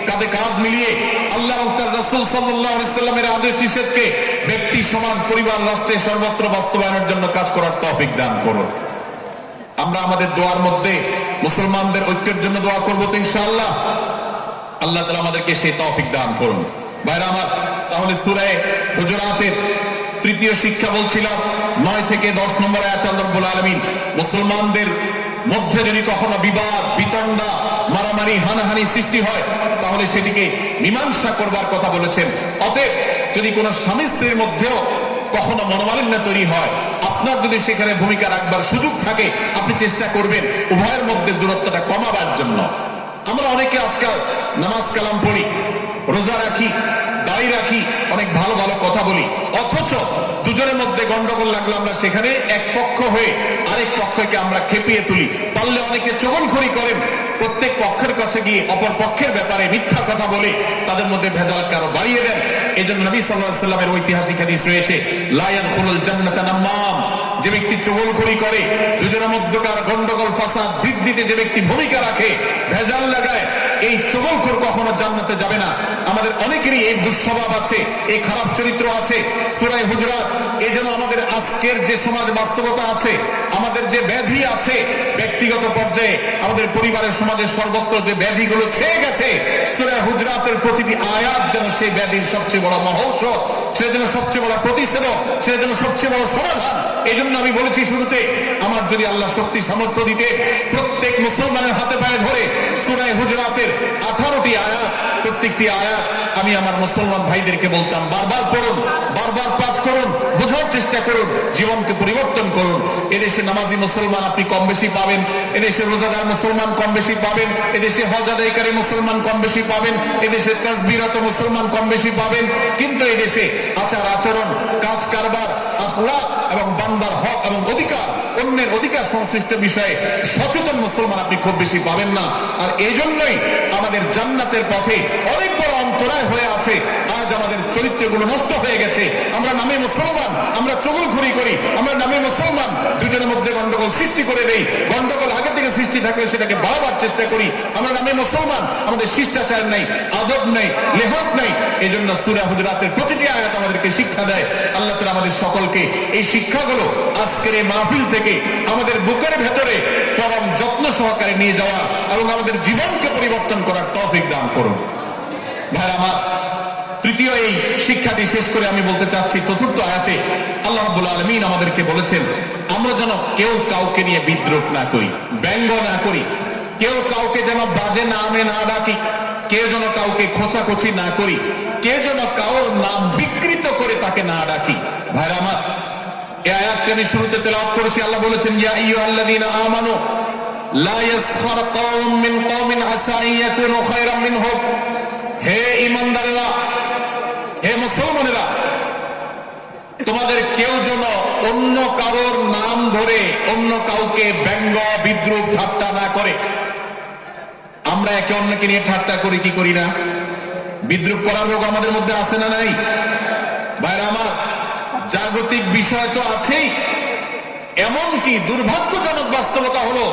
কাঁধে কাঁধ মিলিয়ে আল্লাহ এবং তার রাসূল সাল্লাল্লাহু আলাইহি ওয়াসাল্লামের আদেশ নিষেধকে ব্যক্তি, সমাজ, পরিবার, রাষ্ট্রে সর্বত্র বাস্তবায়নের জন্য কাজ করার তৌফিক দান করুন। আমরা আমাদের দোয়ার মধ্যে মুসলমানদের ঐক্যের জন্য দোয়া করবো তো ইনশাআল্লাহ। আল্লাহ তাআলা আমাদেরকে সেই তৌফিক দান করুন। ভাইরা আমার, তাহলে সূরা হুজুরাতের তৃতীয় শিক্ষা বলছিলাম, 9 থেকে 10 নম্বর আয়াতে আল্লাহ রাব্বুল আলামিন মুসলমানদের মধ্যে যদি কখনো বিবাদ, বিতণ্ডা, মারামারি, হানাহানি সৃষ্টি হয়, তাহলে সেটিকে মীমাংসা করবার কথা বলেছেন। অতএব যদি কোনো স্বামী স্ত্রীর মধ্যেও কখনো মনোমালিন্য তৈরি হয়, আপনার যদি সেখানে ভূমিকা রাখবার সুযোগ থাকে, আপনি চেষ্টা করবেন উভয়ের মধ্যে দূরত্বটা কমাবার জন্য। আমরা অনেকে আজকাল নামাজ কালাম পড়ি, রোজা রাখি, দাড়ি রাখি, অনেক ভালো ভালো কথা বলি, অথচ দুজনের মধ্যে গন্ডগোল লাগলে আমরা সেখানে এক পক্ষ হয়ে আরেক পক্ষকে আমরা খেপিয়ে তুলি। পারলে অনেকে চগলখড়ি করেন, প্রত্যেক পক্ষের কাছে গিয়ে অপর পক্ষের ব্যাপারে মিথ্যা কথা বলে তাদের মধ্যে ভেজালকে আরো বাড়িয়ে দেন। এই জন্য নবী সাল্লাল্লাহু আলাইহি ওয়াসাল্লামের ঐতিহাসিক হাদিস রয়েছে, লা ইয়াদখুলুল জান্নাতা নাম্মাম, যে ব্যক্তি চুগলখড়ি করে, দুজনের মধ্যকার গন্ডগোল ফাসাদ বৃদ্ধিতে যে ব্যক্তি ভূমিকা রাখে, ভেজাল লাগায়, এই চুগলখোর কখনো জান্নাতে যাবে না। আমাদের অনেকেরই এই দুঃস্বভাব আছে, এই খারাপ চরিত্র আছে। সূরা হুজুরাত, এই যেন আমাদের আজকের যে সমাজ বাস্তবতা আছে, আমাদের যে ব্যাধি আছে ব্যক্তিগত পর্যায়ে, আমাদের পরিবারের সমাজের সর্বত্র যে ব্যাধিগুলো ছেয়ে গেছে, সূরা হুজুরাতের প্রতিটি আয়াত যেন সেই ব্যাধির সবচেয়ে বড় মহৌষধ, সে যেন সবচেয়ে বড় প্রতিষেধক, সে যেন সবচেয়ে বড় সমাধান। এই জন্য আমি বলেছি শুরুতে, আমার যদি আল্লাহ শক্তি সামর্থ্য দিতে, প্রত্যেক মুসলমানের হাতে পায়ে ধরে সূরা হুজুরাতের 18টি আয়াত, প্রত্যেকটি আয়াত আমি আমার মুসলমান ভাইদেরকে বলতাম, বারবার পড়ুন, বারবার পাঠ করুন, বোঝার চেষ্টা করুন, জীবনকে পরিবর্তন করুন। এদেশে নামাজি মুসলমান আপনি কম বেশি পাবেন, এদেশে রোজাদার মুসলমান কম বেশি পাবেন, এদেশে হজ আদায়কারী মুসলমান কম বেশি পাবেন, এদেশে তাসবিরত মুসলমান কম বেশি পাবেন, কিন্তু এদেশে আচার আচরণ, কাজ কারবার, আখলাক এবং বান্দার হক এবং অধিকার, অন্যের অধিকার সংশ্লিষ্ট বিষয়ে সচেতন মুসলমান আপনি খুব বেশি পাবেন না। আর এই জন্যই আমাদের জান্নাতের পথে অনেক বড় অন্তরায় হয়ে আছে। আজ আমাদের চরিত্রগুলো নষ্ট হয়ে গেছে। আমরা নামে মুসলমান, আমরা চুগলখড়ি করি, আমরা নামে মুসলমান, দুজনের মধ্যে গন্ডগোল সৃষ্টি করে দেই। গন্ডগোল আগে থেকে সৃষ্টি থাকলে সেটাকে বাড়াবার চেষ্টা করি। আমরা নামে মুসলমান, আমাদের শিষ্টাচার নেই, আদব নেই, লেহাজ নেই। এই জন্য সূরা হুজুরাতের প্রতিটি আয়াত আমাদেরকে শিক্ষা দেয়। আল্লাহ তাআলা আমাদের সকলকে এই শিক্ষাগুলো আজকের এই মাহফিল থেকে আমাদের বুকের ভেতরে পরম যত্ন সহকারে নিয়ে যাওয়া এবং আমাদের জীবনকে পরিবর্তন করার তৌফিক দান করুন। ভাইরা আমার, তৃতীয় এই শিক্ষাটি শেষ করে আমি বলতে চাচ্ছি, চতুর্থ আয়াতে আল্লাহ রাব্বুল আলামিন আমাদেরকে বলেছেন, আমরা যেন কেউ কাউকে নিয়ে বিদ্রূপ না করি, ব্যঙ্গ না করি, কেউ কাউকে যেন বাজে নামে না ডাকি, কেউ যেন কাউকে খোঁচাখুচি না করি, কেউ যেন কারোর নাম বিকৃত করে তাকে না ডাকি। ভাইরা আমার, এই আয়াতটি আমি শুরুতে তেলাওয়াত করেছি। আল্লাহ বলেছেন, ইয়া আইয়ুহাল্লাযীনা আমানু লা ইয়াসখার কওম মিন কওমিন আসা আন ইয়াকুনু খায়রাম মিনহুম। হে ঈমানদারেরা, হে মুসলমানেরা, তোমাদের কেউ যেন অন্য কারোর নাম ধরে অন্য কাউকে ব্যঙ্গ বিদ্রূপ ঠাট্টা না করে। আমরা একে অন্যকে নিয়ে ঠাট্টা করি কি করি না? বিদ্রূপ করার রোগ আমাদের মধ্যে আছে না নাই? ভাইরা আমার, জাগতিক বিষয় তো আছেই, এমনকি দুর্ভাগ্যজনক বাস্তবতা হলো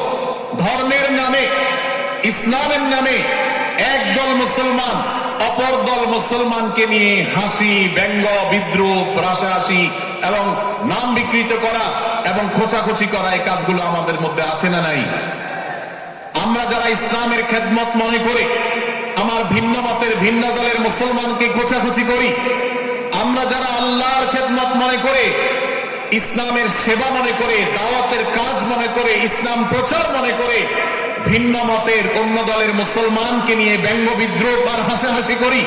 ধর্মের নামে, ইসলামের নামে একদল মুসলমান অপর দল মুসলমানকে নিয়ে হাসি, ব্যঙ্গ, বিদ্রূপ, রাশাহাসি এবং নাম বিকৃত করা এবং খোঁচাখুচি করা, এই কাজগুলো আমাদের মধ্যে আছে না নাই? আমরা যারা ইসলামের খেদমত মনে করে আমার ভিন্ন মতের, ভিন্ন দলের মুসলমানকে খোঁচাখুচি করি, আমরা যারা আল্লাহর খেদমত মনে করে, ইসলামের সেবা মনে করে, দাওয়াতের কাজ মনে করে, ইসলাম প্রচার মনে করে ভিন্ন মতের অন্য দলের মুসলমানকে নিয়ে ব্যঙ্গ বিদ্রূপ আর হাসাহাসি করি,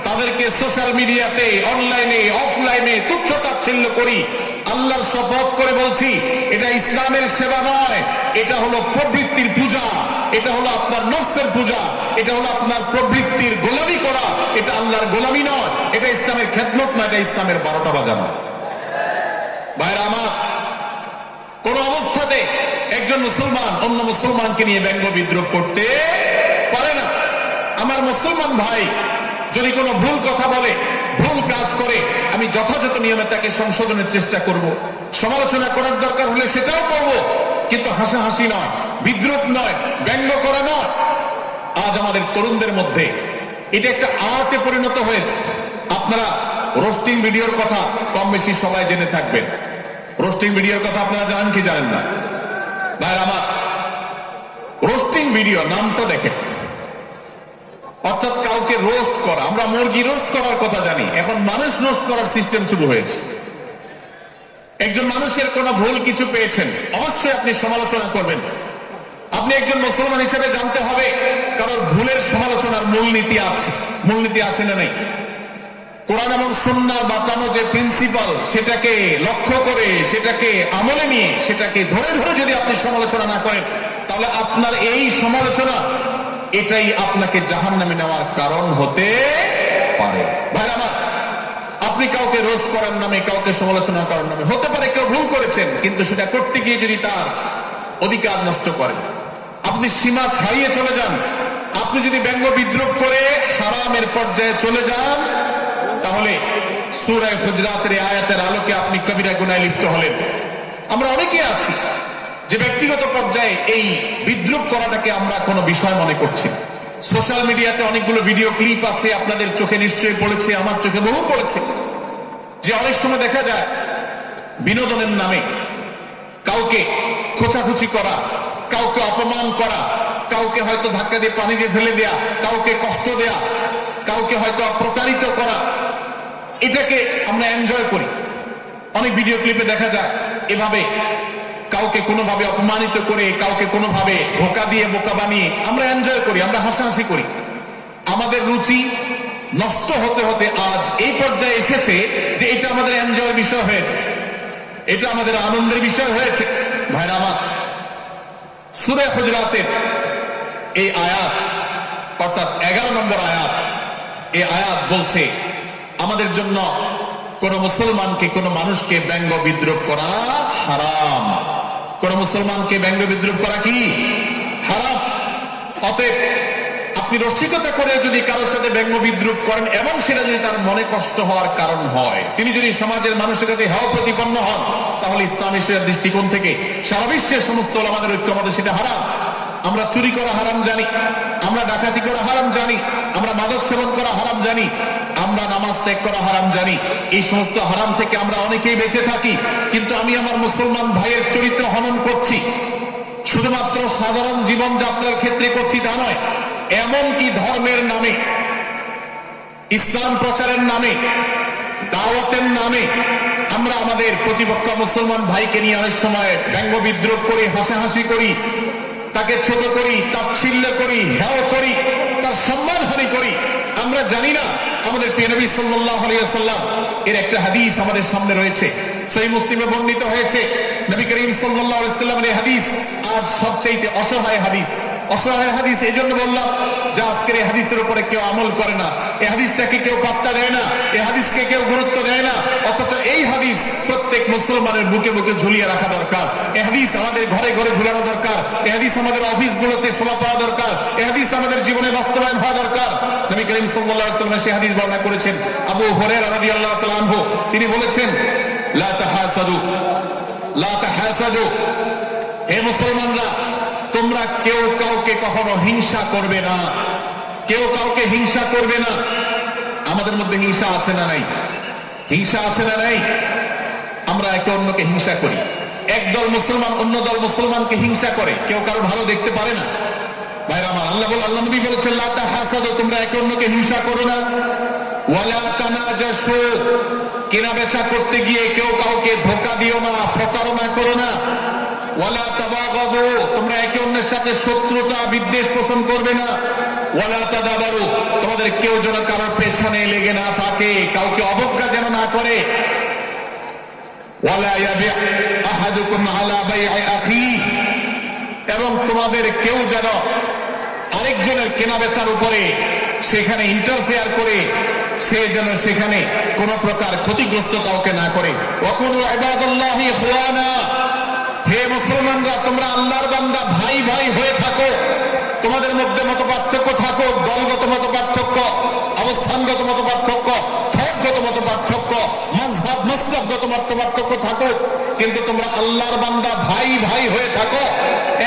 তাদেরকে সোশ্যাল মিডিয়াতে, অনলাইনে, অফলাইনে তুচ্ছ তাচ্ছিল্য করি, আল্লাহর শপথ করে বলছি, এটা ইসলামের সেবা নয়, এটা হলো প্রবৃত্তির পূজা, এটা হলো আপনার নফসের পূজা, এটা হলো আপনার প্রবৃত্তির গোলামি করা, এটা আল্লাহর গোলামি নয়, এটা ইসলামের খেদমত নয়, এটা ইসলামের 12টা বাজানো। ভাইরা আমার, কোন অবস্থাতে একজন মুসলমান অন্য মুসলমানকে নিয়ে ব্যঙ্গ বিদ্রূপ করতে পারে না। আমার মুসলমান ভাই যদি কোনো ভুল কথা বলে, ভুল কাজ করে, আমি যথাযথ নিয়মে তাকে সংশোধনের চেষ্টা করব, সমালোচনা করার দরকার হলে সেটাও করব, কিন্তু হাসাহাসি নয়, বিদ্রূপ নয়, ব্যঙ্গ করা নয়। আজ আমাদের তরুণদের মধ্যে এটা একটা আর্টে পরিণত হয়েছে। আপনারা রোস্টিং ভিডিওর কথা কম বেশি সবাই জেনে থাকবেন। রোস্টিং ভিডিওর কথা আপনারা জানেন কি জানেন না? ভাইরা আমার, রোস্টিং ভিডিও নামটা দেখেন, অর্থাৎ কাউকে রোস্ট করা। আমরা মুরগি রোস্ট করার কথা জানি, এখন মানুষ রোস্ট করার সিস্টেম শুরু হয়েছে। একজন মানুষের কোন ভুল কিছু পেয়েছেন, অবশ্যই আপনি সমালোচনা করবেন। আপনি একজন মুসলমান হিসেবে জানতে হবে কারোর ভুলের সমালোচনার মূলনীতি আছে, মূলনীতি আছে না নেই। কোরআন এবং সুন্নাহর বাতানো যে প্রিন্সিপাল, সেটাকে লক্ষ্য করে, সেটাকে আমলে নিয়ে, সেটাকে ধরে ধরে যদি আপনি সমালোচনা না করেন, তাহলে আপনার এই সমালোচনা এটাই আপনাকে জাহান্নামে নেওয়ার কারণ হতে পারে। ভাইরা আমার, আপনি কাউকে রোস্ট করার নামে, কাউকে সমালোচনা করার নামে, হতে পারে কেউ ভুল করেছেন, কিন্তু সেটা করতে গিয়ে যদি তার অধিকার নষ্ট করেন, আপনি আপনি সীমা ছাড়িয়ে চলে যান, আপনি যদি ব্যঙ্গ বিদ্রুপ করে হারামের পর্যায়ে চলে যান, তাহলে সূরা হুজরাতের আয়াতের আলোকে আপনি কবিরা গুনাহে লিপ্ত হলেন। আমরা অনেকে আছি যে ব্যক্তিগত পর্যায়ে এই বিদ্রুপ করাটাকে আমরা কোনো বিষয় মনে করছি। সোশ্যাল মিডিয়াতে অনেকগুলো ভিডিও ক্লিপ আছে, আপনাদের চোখে নিশ্চয়ই পড়েছে, আমার চোখে বহু পড়েছে, যে অনেক সময় দেখা যায় বিনোদনের নামে কাউকে খোঁচাখুচি করা, কাউকে অপমান করা, কাউকে হয়তো ধাক্কা দিয়ে পানিতে ফেলে দেয়া, কাউকে কষ্ট দেয়া, কাউকে হয়তো প্রতারিত করা, এটাকে আমরা এনজয় করি। অনেক ভিডিও ক্লিপে দেখা যায় এভাবে কাউকে কোনোভাবে অপমানিত করে, কাউকে কোনোভাবে ধোঁকা দিয়ে বোকা বানিয়ে আমরা এনজয় করি, আমরা হাসাহাসি করি। আমাদের রুচি নষ্ট হতে হতে আজ এই পর্যায়ে এসেছে যে এটা আমাদের এনজয়ের বিষয় হয়েছে, এটা আমাদের আনন্দের বিষয় হয়েছে। ভাইরা আমার, সূরা হুজরাতের এই আয়াত অর্থাৎ 11 নম্বর আয়াত, এই আয়াত বলছে আমাদের জন্য কোন মুসলমানকে, কোন মানুষকে ব্যঙ্গ বিদ্রুপ করা হারাম। কোন মুসলমানকে ব্যঙ্গ বিদ্রুপ করা কি হারাম। অতএব আপনি রসিকতা করে যদি কারোর সাথে ব্যঙ্গ বিদ্রুপ করেন এবং সেটা যদি তার মনে কষ্ট হওয়ার কারণ হয়, তিনি যদি সমাজের মানুষের কাছে হেয় প্রতিপন্ন হন, তাহলে ইসলামী শরিয়ার দৃষ্টিকোণ থেকে সারা বিশ্বের সমস্ত ওলামাদের ঐক্যমতে সেটা হারাম। আমরা চুরি করা হারাম জানি, আমরা ডাকাতি করা হারাম জানি, আমরা মাদক সেবন করা হারাম জানি, আমরা নামাজ ত্যাগ করা হারাম জানি। এই সমস্ত হারাম থেকে আমরা অনেকেই বেঁচে থাকি, কিন্তু আমি আমার মুসলমান ভাইয়ের চরিত্র হনন করছি, শুধুমাত্র সাধারণ জীবনযাত্রার ক্ষেত্রে করছি তা নয়, এমনকি ধর্মের নামে, ইসলাম প্রচারের নামে, দাওয়াতের নামে আমরা আমাদের প্রতিপক্ষ মুসলমান ভাইকে নিয়ে অনেক সময় ব্যঙ্গ বিদ্রুপ করি, হাসাহাসি করি, তাকে ছোট করি, তাচ্ছিল্য করি, হেয় করি, তার সম্মানহানি করি। আমরা জানি না আমাদের প্রিয় নবী সাল্লাল্লাহু আলাইহি ওয়াসাল্লাম এর একটা হাদিস আমাদের সামনে রয়েছে, সহিহ মুসলিমে বর্ণিত হয়েছে। নবী করিম সাল্লাল্লাহু আলাইহি ওয়াসাল্লামের এই হাদিস আজ সবচেয়ে অসহায় হাদিস। অসহায় হাদিস এই জন্য বললাম যে আজকের এই হাদিসের উপরে কেউ আমল করে না, এই হাদিসটাকে কেউ পাত্তা দেয় না, এই হাদিসকে কেউ গুরুত্ব দেয় না, অথচ এই হাদিস প্রত্যেক মুসলমানের বুকে বুকে ঝুলিয়ে রাখা দরকার। এই হাদিস আমাদের ঘরে ঘরে ঝুলানো দরকার, এই হাদিস আমাদের অফিসগুলোতে শোভা পাওয়া দরকার, এই হাদিস আমাদের জীবনে বাস্তবায়ন হওয়া দরকার। নবী করিম সাল্লাল্লাহু আলাইহি ওয়াসাল্লাম সেই হাদিস বর্ণনা করেছেন। আবু হুরায়রা রাদিয়াল্লাহু তাআলা আনহু তিনি বলেছেন, লা তাহাসাদু, লা তাহাসাদু, হে মুসলমানরা, তোমরা কেউ কাউকে কখনো হিংসা করবে না, কেউ কাউকে হিংসা করবে না। আমাদের মধ্যে হিংসা আছে না নাই? হিংসা আছে না নাই? আমরা একে অন্যকে হিংসা করি। একদল মুসলমান অন্য দল মুসলমানকে হিংসা করে, কেউ কারো ভালো দেখতে পারে না। ভাইরা আমার, আল্লাহ নবী বলেছেন, লা তাহাসাদু, তোমরা একে অন্যকে হিংসা করো না। ওয়ালা তানাজাসু, কেনা বেচা করতে গিয়ে কেউ কাউকে ধোঁকা দিও না, প্রতারণা করো না। ওয়ালা তাবাগাদু, তোমরা একে অন্যের সাথে শত্রুতা বিদ্বেষ পোষণ করবে না। ওয়ালা তাদাবারু, তোমাদের কেউ যেন কারোর পেছনে লেগে না থাকে, কাউকে অবজ্ঞা যেন না করে। ওয়ালা ইয়াবি আহাদুকুম আলা বাই'i আখিহি, এবং তোমাদের কেউ যেন আরেকজনের কেনা বেচার উপরে সেখানে ইন্টারফেয়ার করে সে যেন সেখানে কোন প্রকার ক্ষতিগ্রস্ত কাউকে না করে। ওয়াকুনু ইবাদাল্লাহি ইখওয়ানা, হে মুসলমানরা, তোমরা আল্লাহর বান্দা, ভাই ভাই হয়ে থাকো। তোমাদের মধ্যে মত পার্থক্য থাকুক, দলগত মত পার্থক্য, অবস্থানগত মত পার্থক্য, ধর্মগত মত পার্থক্য, মাযহাব মাসলাকগত মত পার্থক্য থাকুক, কিন্তু তোমরা আল্লাহর বান্দা, ভাই ভাই হয়ে থাকো।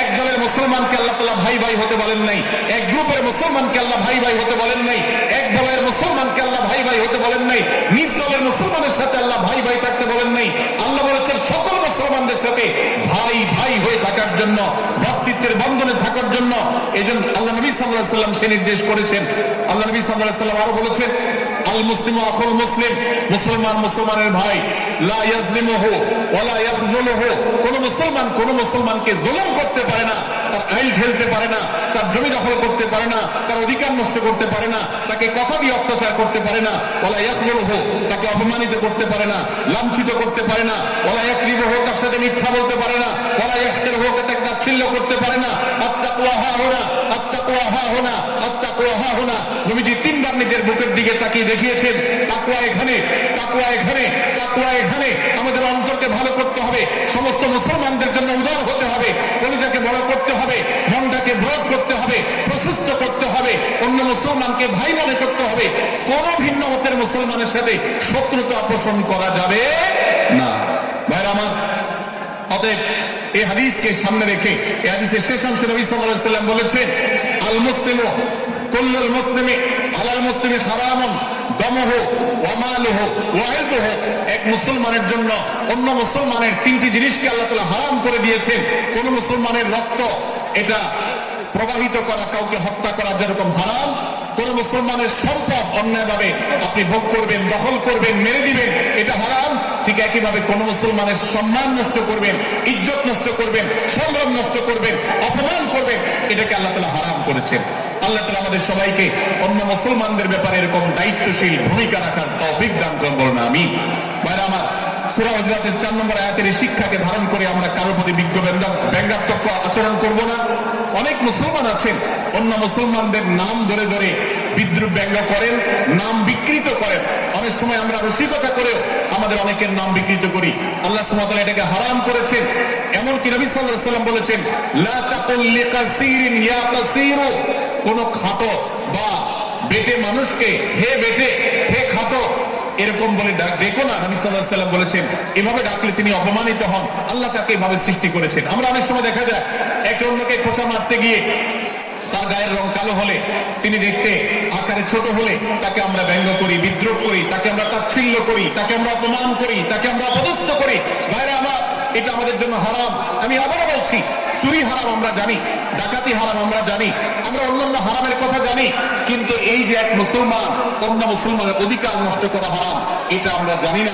এক দলের মুসলমানকে আল্লাহ তাআলা ভাই ভাই হতে বলেন নাই, এক গ্রুপের মুসলমানকে আল্লাহ ভাই ভাই হতে বলেন নাই, এক দলের মুসলমানকে আল্লাহ ভাই ভাই হতে বলেন নাই, নিজ দলের মুসলমানের সাথে আল্লাহ ভাই ভাই থাকতে বলেন নাই। আল্লাহ বলেছেন সকল মুসলমানদের সাথে ভাই ভাই হয়ে থাকার জন্য, ভ্রাতৃত্বের বন্ধনে থাকার জন্য। এই জন্য আল্লাহ নবী সাল্লাল্লাহু আলাইহি ওয়াসাল্লাম সে নির্দেশ করেছেন। আল্লাহ নবী সাল্লাল্লাহু আলাইহি ওয়াসাল্লাম আরো বলেছেন, আল মুসলিমু আখুল মুসলিম, মুসলমান মুসলমানের ভাই, লা ইয়াজলিমুহু ওয়ালা ইয়াখযুলুহু, কোন মুসলমান কোন মুসলমানকে জুলুম করতে পারে না, তার আইল ঠেলতে পারে না, তার জমি দখল করতে পারে না, তার অধিকার নষ্ট করতে পারে না, তাকে কথা দিয়ে অত্যাচার করতে পারে না। ওয়ালা ইয়াখযুলুহু, তাকে অপমানিত করতে পারে না, লাঞ্ছিত করতে পারে না। ওয়ালা ইয়াকরিবুহু, তার সাথে মিথ্যা বলতে পারে না। ওয়ালা ইয়াহতিরুহু, তাকে তাচ্ছিল্য করতে পারে না। আত্তাকওয়া হাহুনা, আত্তাকওয়া হাহুনা, আত্তাকওয়া হাহুনা। নবীজি তিনবার নিজের বুকের দিকে তাকিয়ে দেখিয়েছেন, তাকওয়া এখানে, তাকওয়া এখানে, তাকওয়া এখানে। আমাদের অন্তরকে ভালো করতে হবে, সমস্ত মুসলমানদের জন্য উদার হতে হবে, কলিজাকে বড় করতে হবে, মনটাকে ব্রড করতে হবে, প্রশস্ত করতে হবে, অন্য মুসলমানকে ভাই মনে করতে হবে, কোন ভিন্ন মতের মুসলমানের সাথে শত্রুতা পোষণ করা যাবে না। ভাইরা আমার, অতএব এই হাদিসকে সামনে রেখে এই হাদিসের শেষ অংশে নবী সাল্লাল্লাহু আলাইহি ওয়াসাল্লাম বলেছেন, আল মুসলিমু কুল্লুল মুসলিমি আলাল মুসলিমি হারামুন দামুহু ওয়া মালুহু ওয়া ইরদুহু। এক মুসলমানের জন্য অন্য মুসলমানের তিনটি জিনিসকে আল্লাহ তাআলা হারাম করে দিয়েছেন। কোন মুসলমানের রক্ত এটা প্রবাহিত করা, কাউকে হত্যা করা যেরকম হারাম, কোন মুসলমানের সম্পদ অন্যায়ভাবে আপনি ভোগ করবেন, দখল করবেন, মেরে দিবেন, এটা হারাম। ঠিক একইভাবে কোন মুসলমানের সম্মান নষ্ট করবেন, ইজ্জত নষ্ট করবেন, সম্ভ্রম নষ্ট করবেন, অপমান করবেন, এটাকে আল্লাহ তাআলা হারাম করেছেন। আল্লাহ তাআলা আমাদের সবাইকে অন্য মুসলমানদের ব্যাপারে এরকম দায়িত্বশীল ভূমিকা রাখার তৌফিক দান করুন, বলুন আমিন। ভাইরা আমার, সূরা হুজুরাতের 4 নম্বর আয়াতের এই শিক্ষাকে ধারণ করে আমরা কারোর প্রতি ব্যঙ্গাত্মক আচরণ করব না। অনেক মুসলমান আছেন অন্য মুসলমানদের নাম ধরে ধরে বিদ্রুপ ব্যঙ্গ করেন, নাম বিকৃত করেন। অনেক সময় আমরা রসিকতা করেও আমাদের অনেকের নাম বিকৃত করি। আল্লাহ সুবহানাহু ওয়া তাআলা এটাকে হারাম করেছেন। এমনকি নবী সাল্লাল্লাহু আলাইহি ওয়াসাল্লাম বলেছেন, লা তাকুল লিকাসিরিন ইয়া কাসিরু। কোন খাটো বা বেটে মানুষকে হে বেটে, হে খাটো এরকম বলে ডেকো না। নবী সাল্লাল্লাহু আলাইহি ওয়াসাল্লাম বলেছেন, এভাবে ডাকলে তিনি অপমানিত হন। আল্লাহ তাকে এভাবে সৃষ্টি করেছেন। আমরা অনেক সময় দেখা যায় একে অন্যকে খোঁচা মারতে গিয়ে তার গায়ের রং কালো হলে, তিনি দেখতে আকারে ছোট হলে তাকে আমরা ব্যঙ্গ করি, বিদ্রুপ করি, তাকে আমরা তাচ্ছিল্য করি, তাকে আমরা অপমান করি, তাকে আমরা অপদস্থ করি। ভাইরা আমার, এটা আমাদের জন্য হারাম। আমি আবারও বলছি, চুরি হারাম আমরা জানি, ডাকাতি হারাম আমরা জানি, আমরা অন্যান্য হারামের কথা জানি, কিন্তু এই যে এক মুসলমান অন্য মুসলমানের অধিকার নষ্ট করা হারাম, এটা আমরা জানি না।